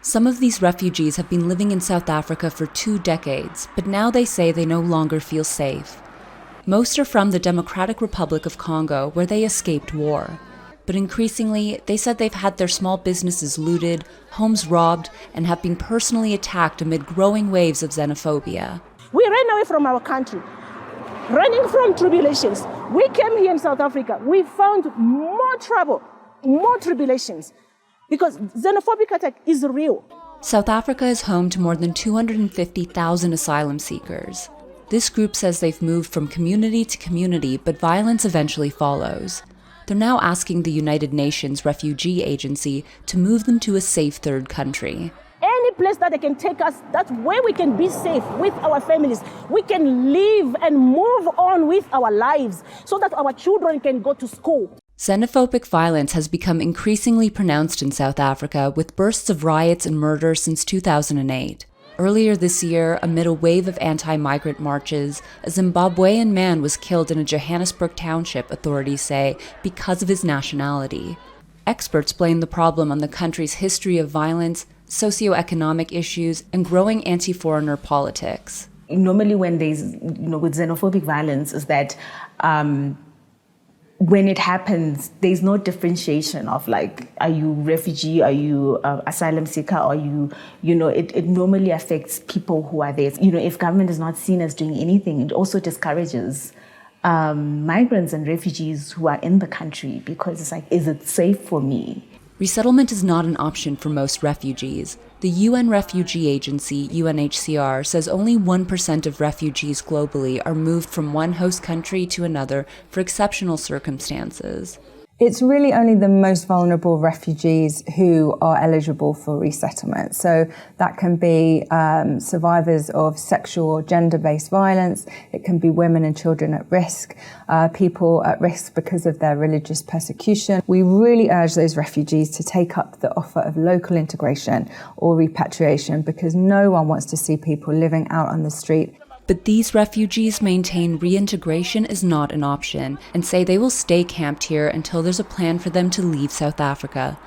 Some of these refugees have been living in South Africa for 2 decades, but now they say they no longer feel safe. Most are from the Democratic Republic of Congo, where they escaped war. But increasingly, they said they've had their small businesses looted, homes robbed, and have been personally attacked amid growing waves of xenophobia. We ran away from our country, running from tribulations. We came here in South Africa. We found more trouble, more tribulations, because xenophobic attack is real. South Africa is home to more than 250,000 asylum seekers. This group says they've moved from community to community, but violence eventually follows. They're now asking the United Nations Refugee Agency to move them to a safe third country. Any place that they can take us, that's where we can be safe with our families. We can live and move on with our lives so that our children can go to school. Xenophobic violence has become increasingly pronounced in South Africa, with bursts of riots and murder since 2008. Earlier this year, amid a wave of anti-migrant marches, a Zimbabwean man was killed in a Johannesburg township, authorities say, because of his nationality. Experts blame the problem on the country's history of violence, socioeconomic issues, and growing anti-foreigner politics. Normally when there's, with xenophobic violence is that when it happens, there's no differentiation of like, are you refugee, are you asylum seeker, are you, it normally affects people who are there. If government is not seen as doing anything, it also discourages migrants and refugees who are in the country, because it's like, is it safe for me? Resettlement is not an option for most refugees. The UN Refugee Agency, UNHCR, says only 1% of refugees globally are moved from one host country to another for exceptional circumstances. It's really only the most vulnerable refugees who are eligible for resettlement. So that can be survivors of sexual or gender-based violence. It can be women and children at risk, people at risk because of their religious persecution. We really urge those refugees to take up the offer of local integration or repatriation, because no one wants to see people living out on the street. But these refugees maintain reintegration is not an option and say they will stay camped here until there's a plan for them to leave South Africa.